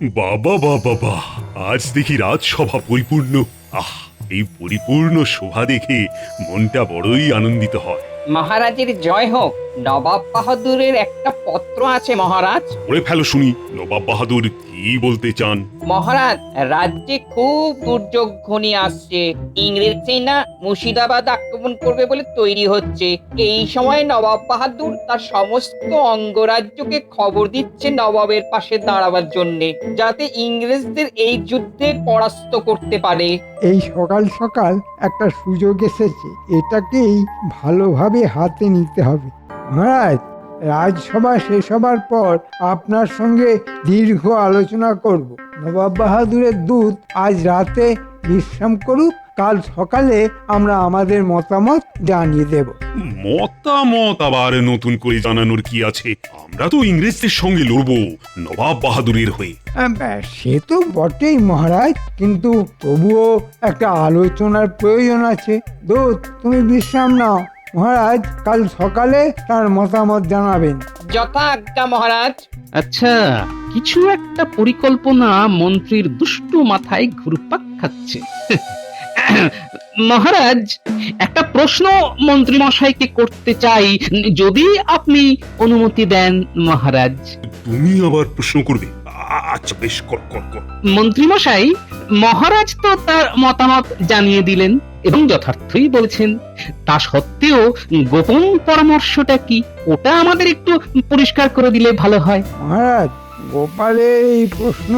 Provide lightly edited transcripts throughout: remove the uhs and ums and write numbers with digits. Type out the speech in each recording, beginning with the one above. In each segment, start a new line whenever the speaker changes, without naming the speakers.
বাবা বাবা বাবা, আজ দেখি রাজসভা পরিপূর্ণ। আহ, এই পরিপূর্ণ শোভা দেখে মনটা বড়ই আনন্দিত হয়।
মহারাজের জয় হোক। নবাব বাহাদুরের একটা পত্র আছে মহারাজ।
পড়ে ফেলো শুনি, নবাব বাহাদুর কি বলতে চান?
মহারাজ, রাজ্যে খুব দুর্যোগ ঘনিয়ে আসছে। ইংরেজ সেনা মুর্শিদাবাদ আক্রমণ করবে বলে তৈরি হচ্ছে। এই সময় নবাব বাহাদুর তার সমস্ত অঙ্গরাজ্যকে খবর দিচ্ছে নবাবের পাশে দাঁড়াবার জন্যে, যাতে ইংরেজদের এই যুদ্ধে পরাস্ত করতে পারে।
এই সকাল সকাল একটা সুযোগ এসেছে, এটাকেই ভালোভাবে হাতে নিতে হবে। মহারাজ, রাজসভা শেষ হবার পর আপনার সঙ্গে দীর্ঘ আলোচনা করব। নবাব বাহাদুরের দূত আজ রাতে বিশ্রাম করুক, কাল সকালে আমরা আমাদের মতামত জানিয়ে দেব।
মতামত আবার নতুন করে জানানোর কি আছে? আমরা তো ইংরেজদের সঙ্গে লড়বো নবাব বাহাদুরের হয়ে।
সে তো বটেই মহারাজ, কিন্তু তবুও একটা আলোচনার প্রয়োজন আছে। দূত, তুমি বিশ্রাম নাও। মহারাজ কাল সকালে তার মতামত জানাবেন।
যথা আজ্ঞা মহারাজ।
আচ্ছা, কিছু একটা পরিকল্পনা মন্ত্রীর দুষ্টু মাথায় ঘুরপাক খাচ্ছে। মহারাজ, একটা প্রশ্ন মন্ত্রী মশাইকে করতে চাই, যদি আপনি অনুমতি দেন মহারাজ।
তুমি আবার প্রশ্ন করবে? আচ্ছা বেশ, কর কর কর।
মন্ত্রী মশাই, মহারাজ তো তার মতামত জানিয়ে দিলেন এবং যথার্থই বলছেন। তা সত্ত্বেও গোপন পরামর্শটা কি, ওটা আমাদের একটু পরিষ্কার করে দিলে ভালো হয়।
মহারাজ, গোপালের এই প্রশ্ন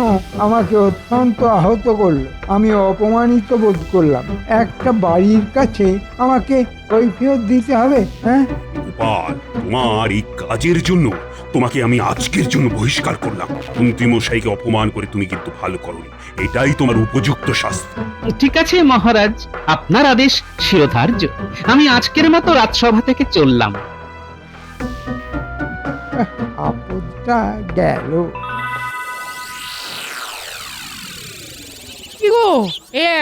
আমাকে অত্যন্ত আহত করলো। আমি অপমানিত বোধ করলাম। একটা বাড়ির কাছে আমাকে কৈফিয়ত দিতে হবে? হ্যাঁ,
গোপাল, তোমার এই কাজের জন্য তোমাকে আমি আজকের জন্য বহিষ্কার করলাম। মন্ত্রী মশাইকে অপমান করে তুমি কিন্তু ভালো করোনি, এটাই তোমার উপযুক্ত শাস্তি।
ঠিক আছে মহারাজ, আপনার আদেশ শিরোধার্য। আমি আজকের মতো রাজসভা থেকে চললাম।
আপদটা গেল।
কি গো,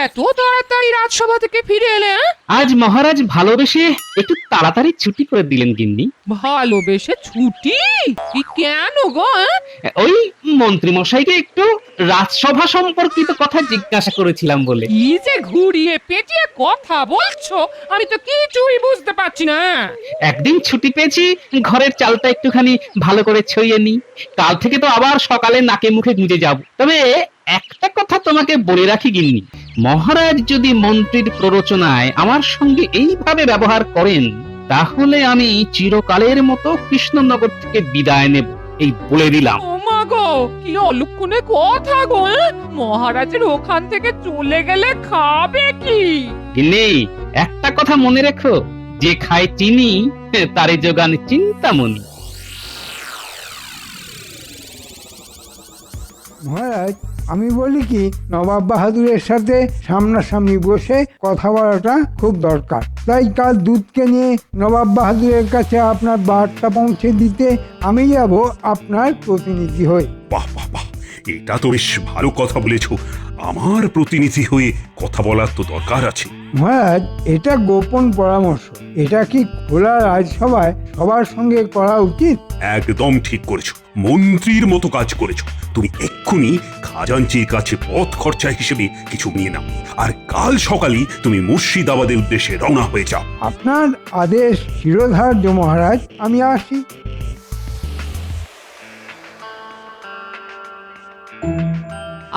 এত তাড়াতাড়ি রাজসভা থেকে ফিরে এলে?
আজ মহারাজ ভালোবেসে একটু তাড়াতাড়ি ছুটি করে দিলেন গিন্নি।
ভালোবেসে ছুটি? কি কেন গো?
ওই মন্ত্রী মশাইকে একটু রাজসভা সম্পর্কিত কথা জিজ্ঞাসা করেছিলাম বলে।
কি যে ঘুরিয়ে পেঁচিয়ে কথা বলছো, আমি তো কিছুই বুঝতে পারছি না।
একদিন ছুটি পেয়েছি, ঘরের চালটা একটুখানি ভালো করে ছড়িয়ে নি। কাল থেকে তো আবার সকালে নাকে মুখে গুঁজে যাব। তবে একটা কথা তোমাকে বলে রাখি গিন্নি, মহারাজ যদি মন্ত্রীর প্ররোচনায় আমার সঙ্গে এইভাবে ব্যবহার করেন, তাহলে আমি চিরকালের মতো কৃষ্ণনগর থেকে বিদায় নেব, এই বলে দিলাম।
ও মা গো, কি অলক্ষণে কথা গো! মহারাজের ওখান থেকে চলে গেলে খাবে কি?
গিন্নি, একটা কথা মনে রেখো, যে খায় চিনি তারে যোগান চিন্তামণি।
মহারাজ, আমি বলি কি, নবাব বাহাদুরের সাথে সামনাসামনি বসে কথা বলাটা খুব দরকার। তাই কাল দুধকে নিয়ে নবাব বাহাদুরের কাছে আপনার বার্তা পৌঁছে দিতে আমি যাব আপনার প্রতিনিধি হয়ে।
বাহ বাহ বাহ, এটা তো বেশ ভালো কথা বলেছো। আমার প্রতিনিধি হয়ে কথা বলার তো দরকার আছে।
মহারাজ, এটা গোপন পরামর্শ। এটা কি খোলা রাজসভায় সবার সঙ্গে করা উচিত?
একদম ঠিক করেছো, মন্ত্রীর মতো কাজ করেছো। তুমি এক্ষুনি খাজাঞ্চির কাছে পথ খরচা হিসেবে কিছু নিয়ে নাও, আর কাল সকালে তুমি মুর্শিদাবাদের উদ্দেশ্যে রওনা হয়ে যাও।
আপনার আদেশ শিরোধার্য মহারাজ, আমি আসি।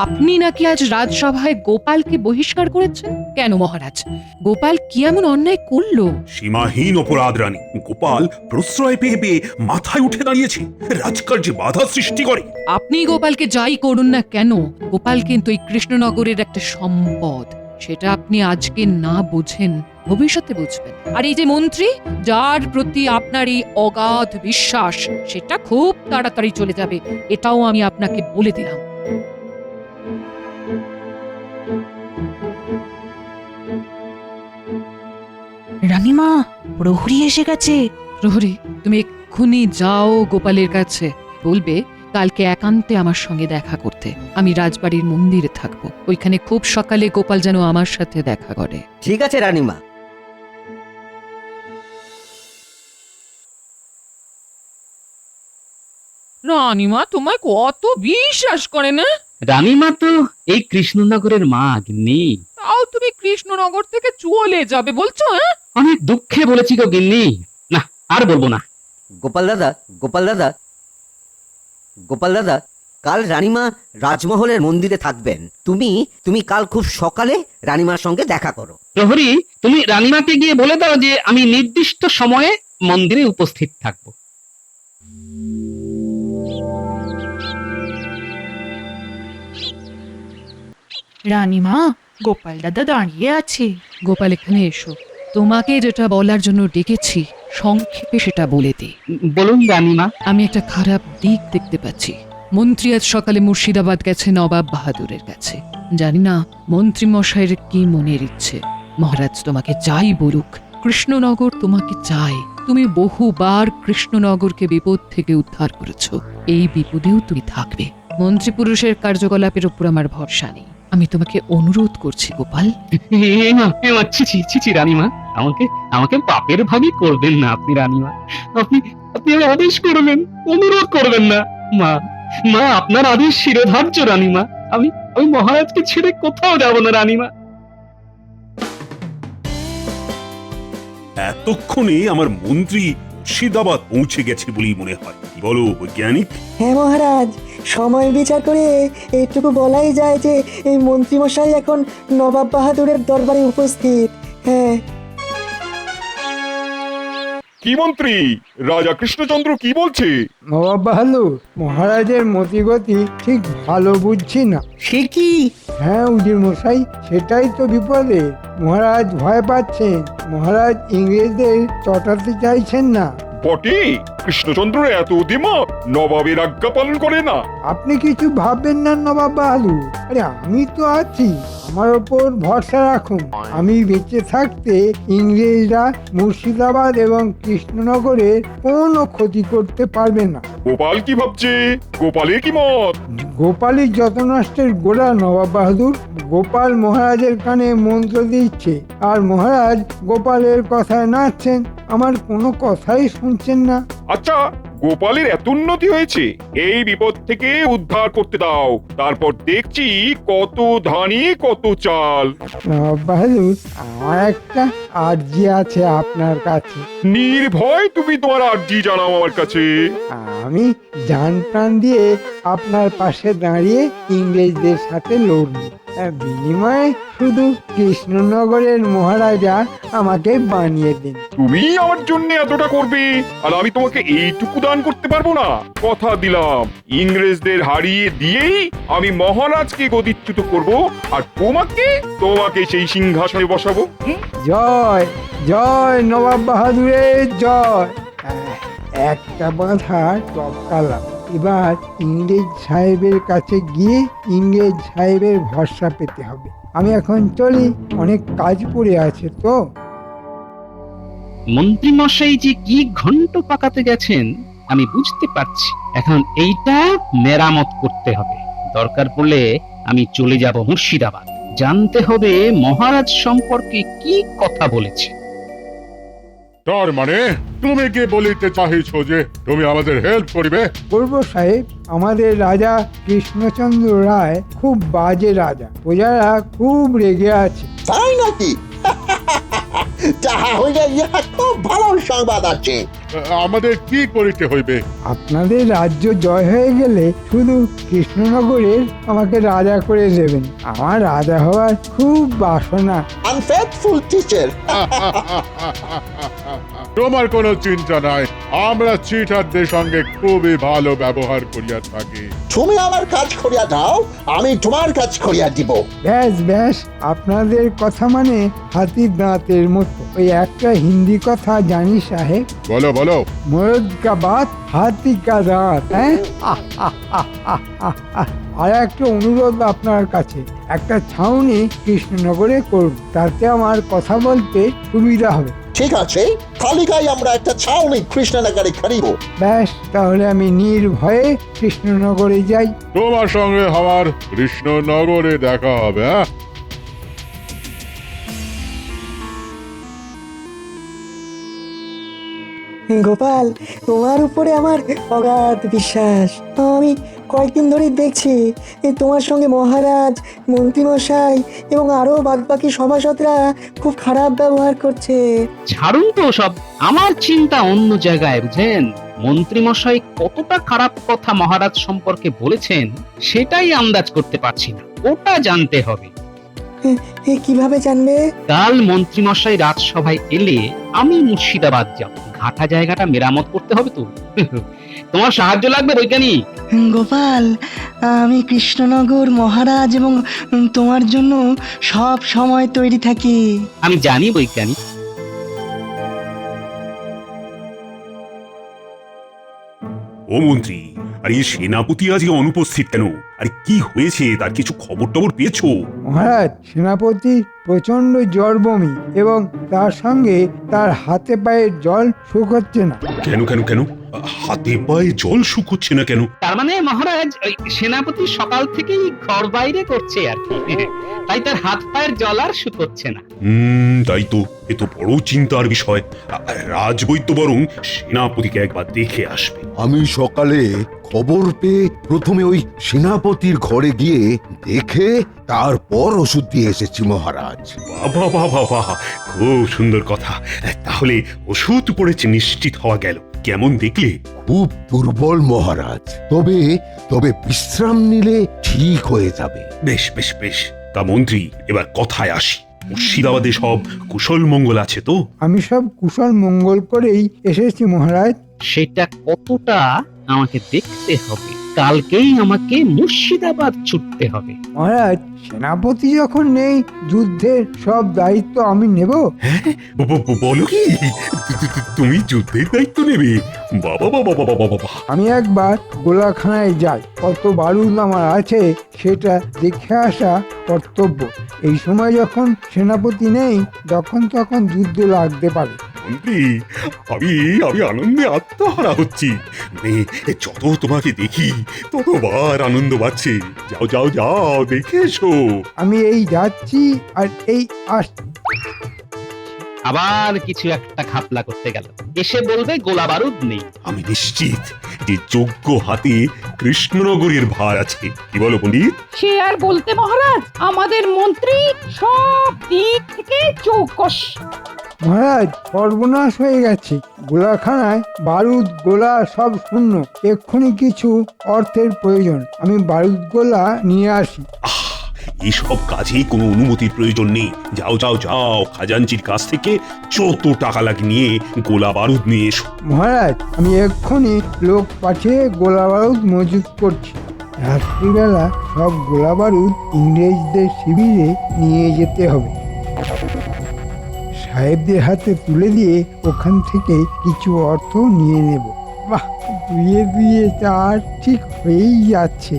আপনি নাকি আজ রাজসভায় গোপালকে বহিষ্কার করেছেন? কেন মহারাজ, গোপাল কি এমন অন্যায় করলো?
সীমাহীন অপরাধ রানী। গোপাল প্রশ্রয় পেয়ে পেয়ে মাথায় উঠে দাঁড়িয়েছে, রাজকার্যে বাধা সৃষ্টি করে।
আপনি গোপালকে যাই করুন না কেন, গোপাল কিন্তু এই কৃষ্ণনগরের একটা সম্পদ। সেটা আপনি আজকে না বুঝেন, ভবিষ্যতে বুঝবেন। আর এই যে মন্ত্রী, যার প্রতি আপনার এই অগাধ বিশ্বাস, সেটা খুব তাড়াতাড়ি চলে যাবে, এটাও আমি আপনাকে বলে দিলাম।
রানীমা, প্রহরী এসে গেছে।
প্রহরী, তুমি এক্ষুনি যাও গোপালের কাছে, বলবে কালকে একান্তে আমার সঙ্গে দেখা করতে। আমি রাজবাড়ির মন্দিরে থাকবো, ওইখানে খুব সকালে গোপাল যেন আমার সাথে দেখা করে।
ঠিক আছে রানীমা।
রানীমা তোমায় কত বিশ্বাস করে না?
রানীমা তো এই কৃষ্ণনগরের মা গিন্নি।
তাও তুমি কৃষ্ণনগর থেকে চলে যাবে বলছো? হ্যাঁ,
অনেক দুঃখে বলেছি গো গিন্নি। না, আর বলবো না।
গোপাল দাদা, গোপাল দাদা, গোপাল দাদা, কাল রানীমা রাজমহলের মন্দিরে থাকবেন। তুমি কাল খুব সকালে রানীমার সঙ্গে দেখা করো।
প্রহরী, তুমি রানীমাকে গিয়ে বলে দাও যে আমি নির্দিষ্ট সময়ে মন্দিরে উপস্থিত থাকবো।
রানীমা, গোপাল দাদা দাঁড়িয়ে আছে।
গোপাল এখানে এসো, তোমাকে যেটা বলার জন্য ডেকেছি সংক্ষেপে সেটা বলে দিই।
বলুন রানীমা।
আমি একটা খারাপ দিক দেখতে পাচ্ছি। মন্ত্রী আজ সকালে মুর্শিদাবাদ গেছে নবাব বাহাদুরের কাছে। জানি না মন্ত্রী মশাইয়ের কি মনের ইচ্ছে। মহারাজ তোমাকে যাই বলুক, কৃষ্ণনগর তোমাকে চায়। তুমি বহুবার কৃষ্ণনগরকে বিপদ থেকে উদ্ধার করেছো, এই বিপদেও তুমি থাকবে। মন্ত্রী পুরুষের কার্যকলাপের উপর আমার ভরসা নেই। আমি তোমাকে অনুরোধ করছি গোপাল।
ছি রানীমা, আমাকে আমাকে পাপের ভাগই করবেন না আপনি রানীমা। আপনি আপনি আমায় আদেশ করবেন, অনুরোধ করবেন না। মা, মা, আপনার আদেশ শিরোধার্য রানীমা। আমি মহারাজকে ছেড়ে কোথাও যাব না রানীমা।
এতক্ষণে আমার মন্ত্রী মুর্শিদাবাদ পৌঁছে গেছে বলেই মনে হয়। কি বলো বৈজ্ঞানিক?
হ্যাঁ মহারাজ, সময় বিচার করে এইটুকু বলাই যায় যে এই মন্ত্রীমশাই এখন নবাব বাহাদুরের দরবারে উপস্থিত। হ্যাঁ।
কি মন্ত্রী, রাজা কৃষ্ণচন্দ্র কি বলছে?
নবাব বাহাদুর, মহারাজের মতিগতি ঠিক ভালো বুঝছি না।
সে কি?
হ্যাঁ উজির মশাই, সেটাই তো বিপদে। মহারাজ ভয় পাচ্ছেন। মহারাজ ইংরেজদের চটাতে চাইছেন না।
বটে, কৃষ্ণচন্দ্র এত দিমাগ, নবাবের আজ্ঞা পালন করে না।
আপনি কিছু ভাববেন না নবাব বাহাদুর। আরে আমি তো আছি, আমার ওপর ভরসা রাখুন। আমি বেঁচে থাকতে ইংরেজরা মুর্শিদাবাদ এবং কৃষ্ণনগরের কোনো ক্ষতি করতে পারবে না।
গোপাল কি ভাবছে? গোপালের কি মত?
গোপালই যত নষ্টের গোড়া নবাব বাহাদুর। গোপাল মহারাজের কানে মন্ত্র দিচ্ছে, আর মহারাজ গোপালের কথায় নাচছেন। আমার কোনো কথাই শুনছেন না।
আচ্ছা, গোপালের এত উন্নতি হয়েছে, এই বিপদ থেকে উদ্ধার করতে দাও। তারপর দেখছি কত ধানি কত চাল।
নবাব বাহাদুর, আমার একটা আর্জি আছে আপনার কাছে।
নির্ভয় তুমি তোমার আর্জি জানাও আমার কাছে।
আমি জান প্রাণ দিয়ে আপনার পাশে দাঁড়িয়ে ইংরেজদের সাথে লড়ব। বিনিময়ে শুধু কৃষ্ণনগরের মহারাজা আমাকে বানিয়ে দিন।
তুমি আমার জন্য এতটা করবে, আর আমি তোমাকে এইটুকু দান করতে পারবো না? কথা দিলাম, ইংরেজদের হারিয়ে দিয়েই আমি মহারাজকে গদিচ্যুত করব, আর তোমাকে সেই সিংহাসনে বসাবো।
জয় জয় নবাব বাহাদুরের জয়। একটা বাধা টপকালাম। এবার ইংরেজ সাহেবের কাছে গিয়ে ইংরেজ সাহেবের ভরসা পেতে হবে। আমি এখন চলি, অনেক কাজ পড়ে আছে তো।
মন্ত্রী মশাই যে কি ঘন্ট পাকাতে গেছেন আমি বুঝতে পারছি। এখন এইটা মেরামত করতে হবে। দরকার পড়লে আমি চলে যাব মুর্শিদাবাদ, জানতে হবে মহারাজ সম্পর্কে কি কথা বলেছে।
তার মানে তুমি কি বলিতে চাহিছ যে তুমি আমাদের হেল্প করিবে?
পূর্ব সাহেব, আমাদের রাজা কৃষ্ণচন্দ্র রায় খুব বাজে রাজা। প্রজারা খুব রেগে আছে।
তাই নাকি? তাহা হইলে ইহা খুব ভালো সংবাদ আছে।
আমাদের কি করিতে হইবে?
আপনাদের রাজ্য জয় হয়ে গেলে শুধু কৃষ্ণনগরের আমাকে রাজা করে দেবেন। আমার রাজা হওয়ার খুব বাসনা।
Unfaithful teacher.
তোমার কোনো চিন্তা নাই, আমরা চিটারদের সঙ্গে খুবই ভালো ব্যবহার করিয়া থাকি।
তুমি আমার কাজ করিয়া দাও, আমি তোমার কাজ করিয়া দিব।
ব্যাস ব্যাস, আপনাদের কথা মানে হাতির দাঁতের মতো। ওই একটা হিন্দি কথা জানি সাহেব,
বলো বলো।
মরদ কা বাত হাতি কা দাঁত। হ্যাঁ, আর একটা অনুরোধ আপনার কাছে, একটা ছাউনি কৃষ্ণনগরে করুন, তাতে আমার কথা বলতে সুবিধা হবে।
ঠিক আছে, কালিকায় আমরা একটা ছাউনি কৃষ্ণনগরে করিব।
ব্যাস, তাহলে আমি নির্ভয়ে কৃষ্ণনগরে যাই।
তোমার সঙ্গে আমার কৃষ্ণনগরে দেখা হবে। হ্যাঁ,
গোপাল, তোমার উপরে আমার অগাধ বিশ্বাস। আমি কয়েকদিন ধরেই দেখছি তোমার সঙ্গে মহারাজ, মন্ত্রীমশাই এবং আরো বাকি সভাসদরা খুব খারাপ ব্যবহার করছে।
ছাড়ুন তো সব, আমার চিন্তা অন্য জায়গায়, বুঝেন? মন্ত্রীমশাই কতটা খারাপ কথা মহারাজ সম্পর্কে বলেছেন সেটাই আন্দাজ করতে পারছি না, ওটা জানতে হবে।
কিভাবে জানবে?
কাল মন্ত্রীমশাই রাজসভায় এলে আমি মুর্শিদাবাদ যাব, ঘাটা জায়গাটা মেরামত করতে হবে তো। তোমার সাহায্য লাগবে বৈজ্ঞানিক?
গোপাল, আমি কৃষ্ণনগর, মহারাজ এবং তোমার জন্য সব সময় তৈরি থাকি।
আমি জানি বৈজ্ঞানিক।
ও মন্ত্রী, আর এই সেনাপতি আজকে অনুপস্থিত কেন? আরে কি হয়েছে, তার কিছু খবর টবর পেয়েছো?
মহারাজ, সেনাপতি প্রচন্ড জ্বর, বমি এবং তার সঙ্গে তার হাতে পায়ে জল শুকোচ্ছে না।
কেন কেন কেন? হাতে পায়ে জল শুকোচ্ছে না কেন?
তার মানে মহারাজ ওই সেনাপতি সকাল থেকেই ঘর বাইরে করছে আর কি, তাই তার হাত পায়ের জল আর শুকোচ্ছে না।
তাই তো, এ তো বড় চিন্তার বিষয়। রাজবৈদ্য বরং সেনাপতিকে একবার দেখে আসবে।
আমি সকালে খবর পেয়ে প্রথমে ওই সেনাপতির ঘরে গিয়ে দেখে তারপর ওষুধ দিয়ে এসেছি মহারাজ।
বাবা বাবা বাবা, খুব সুন্দর কথা। তাহলে ওষুধ পড়েছে নিশ্চিত হওয়া গেল। কেমন দেখলে?
খুব দুর্বল মহারাজ, তবে তবে বিশ্রাম নিলে ঠিক হয়ে যাবে।
বেশ বেশ বেশ। তা মন্ত্রী, এবার কথায় আসি। মুর্শিদাবাদে সব কুশল মঙ্গল আছে তো?
আমি সব কুশল মঙ্গল করেই এসেছি মহারাজ।
সেটা কতটা আমাকে দেখতে হবে, কালকেই আমাকে মুর্শিদাবাদ ছুটতে হবে।
মহারাজ, সেনাপতি যখন নেই, যুদ্ধের সব দায়িত্ব আমি নেব।
হ্যাঁ, বলো কি? তুমি যুদ্ধের দায়িত্ব নেবে? বাবা বাবা বাবা বাবা।
আমি একবার গোলাখানায় যাই, কত বারুদ আমার আছে সেটা দেখে আসা কর্তব্য। এই সময় যখন সেনাপতি নেই, যখন তখন যুদ্ধ লাগতে পারে।
মন্ত্রী, আমি আমি আনন্দে আত্মহারা হচ্ছি। যত তোমাকে দেখি ততবার আনন্দ বাড়ছে। যাও যাও যাও, দেখে এসো।
আমি এই যাচ্ছি আর এই আসছি।
আবার কিছু একটা ঘাপলা করতে গেল, এসে বলবে গোলা বারুদ নেই।
আমি নিশ্চিত যে যোগ্য হাতে কৃষ্ণনগরের ভার আছে। কি বলো পণ্ডিত?
সে আর বলতে মহারাজ, আমাদের মন্ত্রী সব দিক থেকে চৌকস।
মহারাজ, সর্বনাশ হয়ে গেছে। গোলাখানায় বারুদ গোলা সব শূন্য। এক্ষুনি কিছু অর্থের প্রয়োজন, আমি বারুদ গোলা নিয়ে আসি।
এসব কাজে কোনো অনুমতির প্রয়োজন নেই। যাও যাও যাও, খাজাঞ্চির কাছ থেকে যত টাকা লাগে নিয়ে গোলা বারুদ নিয়ে এসো।
মহারাজ, আমি এক্ষুনি লোক পাঠিয়ে গোলা বারুদ মজুত করছি। রাত্রিবেলা সব গোলা বারুদ ইংরেজদের শিবিরে নিয়ে যেতে হবে। সাহেবদের হাতে তুলে দিয়ে ওখান থেকে কিছু অর্থ নিয়ে নেব। বাহ, দুয়ে দুয়ে চার, ঠিক হয়েই যাচ্ছে।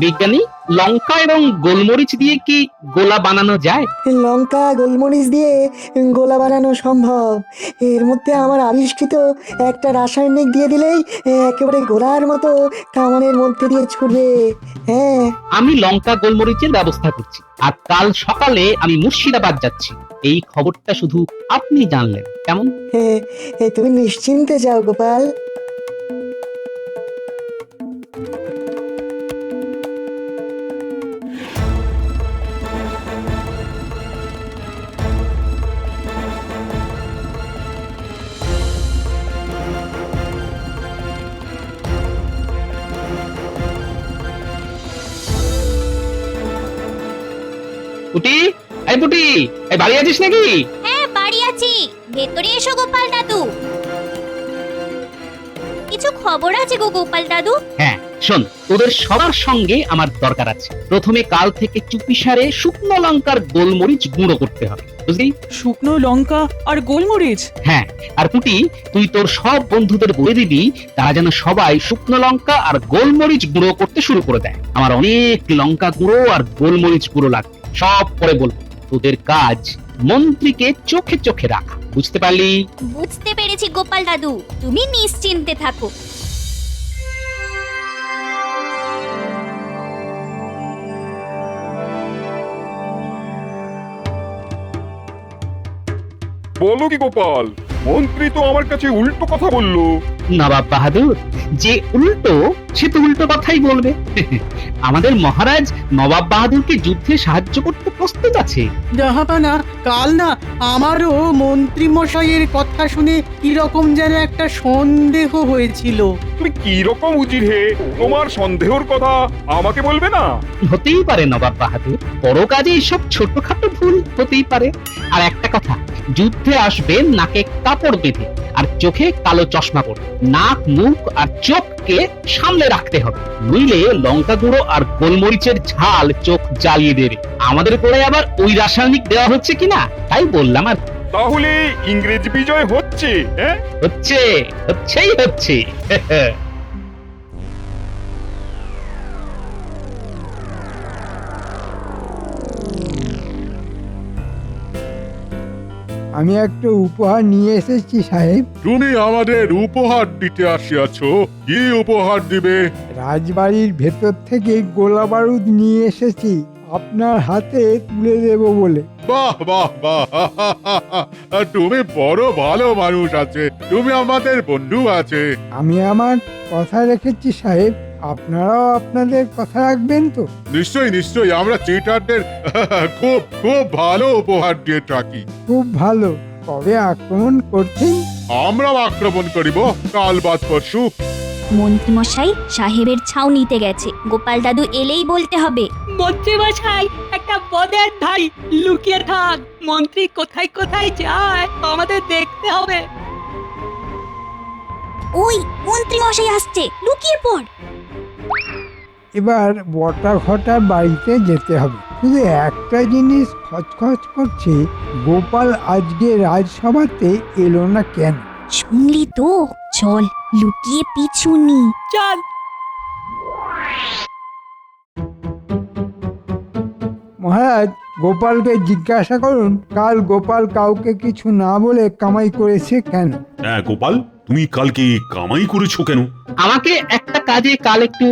বিজ্ঞানী, লঙ্কা এবং গোলমরিচ দিয়ে কি গোলা বানানো যায়?
লঙ্কা গোলমরিচ দিয়ে গোলা বানানো সম্ভব। এর মধ্যে আমার আবিষ্কৃত একটা রাসায়নিক দিয়ে দিলেই একেবারে গোলার মতো কামানের মধ্যে দিয়ে ছুটবে। হ্যাঁ,
আমি লঙ্কা গোলমরিচের ব্যবস্থা করছি, আর কাল সকালে আমি মুর্শিদাবাদ যাচ্ছি। এই খবরটা শুধু আপনি জানলেন, কেমন?
তুমি নিশ্চিন্তে যাও গোপাল।
পুটি, এই পুটি, এই বাড়ি আছিস নাকি?
হ্যাঁ, বাড়ি আছি। ভেতরে এসো গোপাল দাদু। কিছু খবর আছে গো গোপাল দাদু।
হ্যাঁ, শোন, তোদের সবার সঙ্গে আমার দরকার আছে। প্রথমে কাল থেকে চুপিসারে শুকনো লঙ্কার গোলমরিচ গুঁড়ো করতে হবে, বুঝলি?
শুকনো লঙ্কা আর গোলমরিচ?
হ্যাঁ, আর পুটি, তুই তোর সব বন্ধুদের বলে দিবি তারা যেন সবাই শুকনো লঙ্কা আর গোলমরিচ গুঁড়ো করতে শুরু করে দেয়। আমার অনেক লঙ্কা গুঁড়ো আর গোলমরিচ গুঁড়ো লাগবে, সব পরে বলবো। তোদের কাজ মন্ত্রীকে চোখে চোখে রাখা, বুঝতে পারলি?
বুঝতে পেরেছি গোপাল দাদু, তুমি নিশ্চিন্তে থাকো।
বলো কি গোপাল, মন্ত্রী তো আমার কাছে উল্টো কথা বললো।
নবাব বাহাদুর, যে উল্টো সে তো উল্টো কথাই বলবে। আমাদের মহারাজ নবাব বাহাদুরকে যুদ্ধে সাহায্য করতে প্রস্তুত আছে।
জাহাপানা, কাল না আমারও মন্ত্রী মশাইয়ের কথা শুনে কিরকম যেন একটা সন্দেহ হয়েছিল।
তুমি কি রকম উজির হে, তোমার সন্দেহর কথা আমাকে বলবে না?
হতেই পারে নবাব বাহাদুর, বড় কাজে এসব ছোটখাটো ভুল হতেই পারে। আর একটা কথা, যুদ্ধে আসবেন নাকে কাপড় বেঁধে আর চোখে কালো চশমা পরে। নাক, মুখ আর চোখকে সামলে রাখতে হবে, নইলে লঙ্কা গুঁড়ো আর গোলমরিচের ঝাল চোখ জ্বালিয়ে দেবে। আমাদের করে আবার ওই রাসায়নিক দেওয়া হচ্ছে কিনা তাই বললাম। আর
তাহলে ইংরেজ বিজয় হচ্ছে? হ্যাঁ,
হচ্ছে।
আমি একটা উপহার নিয়ে এসেছি সাহেব।
তুমি আমাদের উপহার দিতে আসিয়াছ, কি উপহার দিবে?
রাজবাড়ির ভেতর থেকে গোলা বারুদ নিয়ে এসেছি আপনার হাতে তুলে দেব বলে।
বাহ বাহ বাহ, তুমি বড় ভালো মানুষ আছে, তুমি আমাদের বন্ধু আছে।
আমি আমার কথা রেখেছি সাহেব, আপনারাও আপনাদের কথা রাখবেন তো?
নিশ্চয়ই নিশ্চয়ই, আমরা চিটারদের খুব খুব ভালো উপহার দিয়ে থাকি।
খুব ভালো। কবে আক্রমণ করছেন?
আমরাও আক্রমণ করিব কাল বাদ পরশু।
মন্ত্রীমশাই সাহেবের ছাউনিতে গেছে, গোপাল দাদু এলেই বলতে হবে।
মন্ত্রী মশাই, একটা পদের ধাই লুকিয়ে থাক, মন্ত্রী কোথায় কোথায় যায় আমাদের দেখতে হবে।
ওই মন্ত্রীমশাই আসছে, লুকিয়ে পড়।
এবার বটা ঘটার বাড়িতে যেতে হবে। শুধু একটা জিনিস খচখচ করছে, গোপাল আজকে রাজসভাতে এলো না কেন?
শুনলি তো, চল লুকিয়ে পিছু নি।
চল।
মহারাজ, গোপালকে জিজ্ঞাসা করুন কাল গোপাল কাউকে কিছু না বলে কামাই করেছে কেন।
হ্যাঁ গোপাল, তুমি কালকে কামাই করেছো কেন?
আমাকে একটা কাজে কাল একটু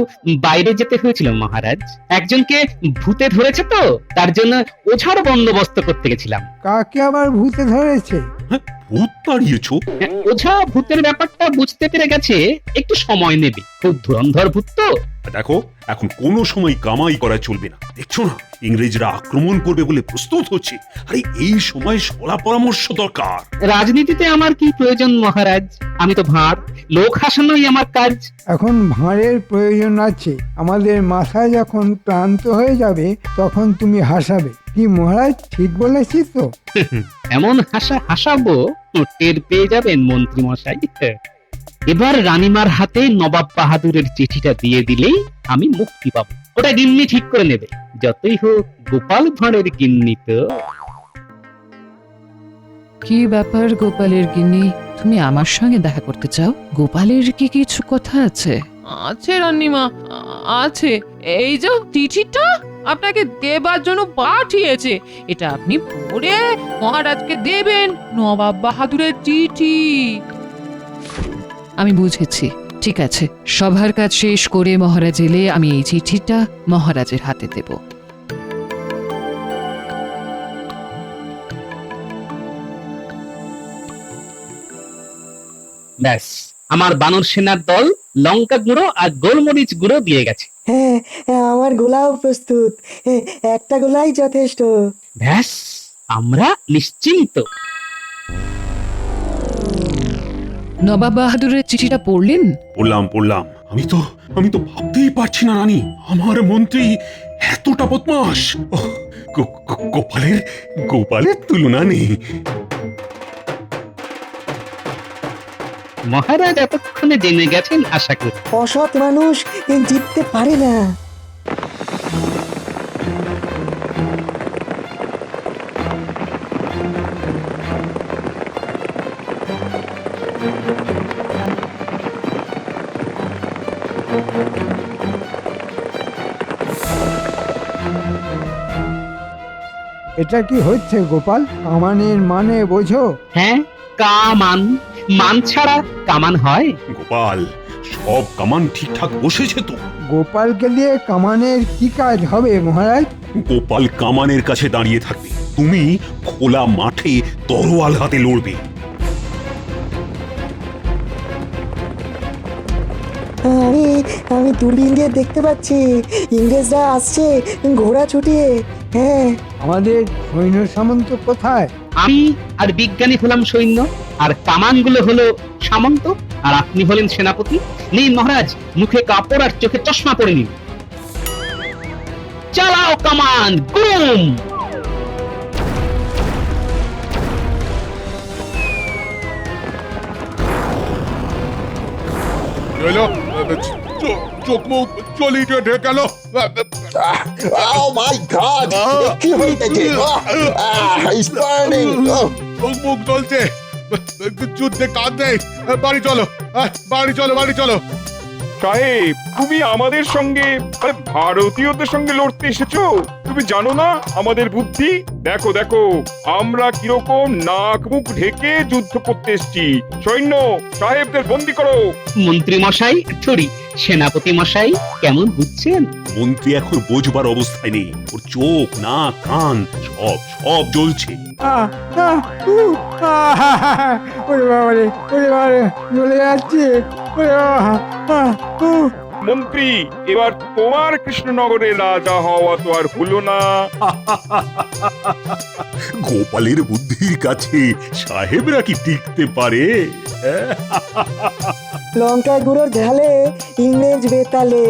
বাইরে যেতে হয়েছিল মহারাজ। একজনকে ভূতে ধরেছে তো, তার জন্য ওঝার বন্দোবস্ত করতে গেছিলাম।
কাকে আবার ভূতে ধরেছে?
ভূত তাড়িয়েছো?
ওঝা ভূতের ব্যাপারটা বুঝতে পেরে গেছে, একটু সময় নেবে, খুব ধুরন্ধর ভূত তো।
দেখো, এখন কোনো সময় কামাই করা চলবে না। দেখছো না, ইংরেজরা আক্রমণ করবে বলে প্রস্তুত হচ্ছে। আরে এই সময় সলা পরামর্শ দরকার।
রাজনীতিতে আমার কি প্রয়োজন মহারাজ? আমি তো ভাঁড়, লোক হাসানোই আমার কাজ।
এখন ভাঁড়ের প্রয়োজন আছে। আমাদের মাথা যখন ক্লান্ত হয়ে যাবে তখন তুমি হাসাবে। কি মহারাজ, ঠিক বলেছি তো?
এমন হাসাবো টের পেয়ে যাবেন মন্ত্রী মশাই। এবার রানীমার হাতে নবাব বাহাদুরের চিঠিটা দিয়ে দিলেই আমি মুক্তি পাবো। ওটা গিন্নি ঠিক করে নেবে, যতই হোক গোপাল ভাঁড়ের গিন্নি তো।
কি ব্যাপার গোপালের গিন্নি, তুমি আমার সঙ্গে দেখা করতে চাও? গোপালের কি কিছু কথা আছে?
আছে রান্নিমা, আছে। এই যে চিঠিটা আপনাকে দেবার জন্য পাঠিয়েছে, এটা আপনি পড়ে মহারাজকে দেবেন। নবাব বাহাদুরের চিঠি।
আমি বুঝেছি, ঠিক আছে। সভার কাজ শেষ করে মহারাজ এলে আমি এই চিঠিটা মহারাজের হাতে দেব।
ব্যাস, আমার বানর সেনার দল লঙ্কা গুঁড়ো আর গোলমরিচ গুঁড়ো দিয়ে গেছে।
হ্যাঁ, আমার গোলাও প্রস্তুত, একটা গোলাই যথেষ্ট।
ব্যাস, আমরা নিশ্চিন্ত।
নবাব বাহাদুরের চিঠিটা পড়লেন?
পড়লাম। আমি তো ভাবতেই পারছি না রানী, আমার মন্ত্রী এতটা বদমাশ। গোপালের তুলনা নেই।
মহারাজ এতক্ষণে জেনে গেছেন আশা করি।
অসৎ মানুষ জিততে পারে না।
এটা কি হচ্ছে গোপাল? কামানের মানে বোঝো?
হ্যাঁ, কামান। মান ছাড়া কামান হয়?
গোপাল, সব কামান ঠিকঠাক বসেছে তো?
গোপালকে দিয়ে কামানের কি কাজ হবে মহারাজ?
গোপাল কামানের কাছে দাঁড়িয়ে থাকবে, তুমি খোলা মাঠে তরোয়াল হাতে লড়বে।
আমি আমি দূরবীন দিয়ে দেখতে পাচ্ছি ইংরেজরা আসছে ঘোড়া ছুটিয়ে। হ্যাঁ,
আমাদের সৈন্য সামন্ত কোথায়?
আমি আর বিজ্ঞানী হলাম সৈন্য, আর কামানগুলো হলো সামন্ত, আর আপনি হলেন সেনাপতি। নিন মহারাজ, মুখে কাপড় আর চোখে চশমা পরে নিন। চালাও কামান, গুম!
এলো, চোখ মুখ চলিয়ে ঢেকে গেল।
Oh my God! কি হইতেছে? It's burning!
চোখ মুখ জ্বলছে, যুদ্ধে কাজ নেই। বাড়ি চলো, বাড়ি চলো, বাড়ি চলো।
সাহেব, তুমি আমাদের সঙ্গে ভারতীয়দের সঙ্গে লড়তে এসেছো? তুমি জানো না আমাদের বুদ্ধি? দেখো দেখো, আমরা কিরকম নাক মুখ ঢেকে যুদ্ধ করতে এসেছি। সৈন্য সাহেবদের বন্দি করো।
মন্ত্রী মশাই, সরি সেনাপতি মশাই, কেমন বুঝছেন?
মন্ত্রী এখন বোঝবার অবস্থায় নেই, ওর চোখ নাক কান সব জ্বলছে।
ওরে বাবারে, ওরে বাবারে, জ্বলে যাচ্ছে। ওরে বাবা,
মন্ত্রী, এবার তোমার কৃষ্ণনগরে রাজা হওয়া তো আর হলো না।
গোপালের বুদ্ধির কাছে সাহেবরা কি টিকতে পারে?
লঙ্কা গুঁড়োর ঝালে ইংরেজ বেতালে।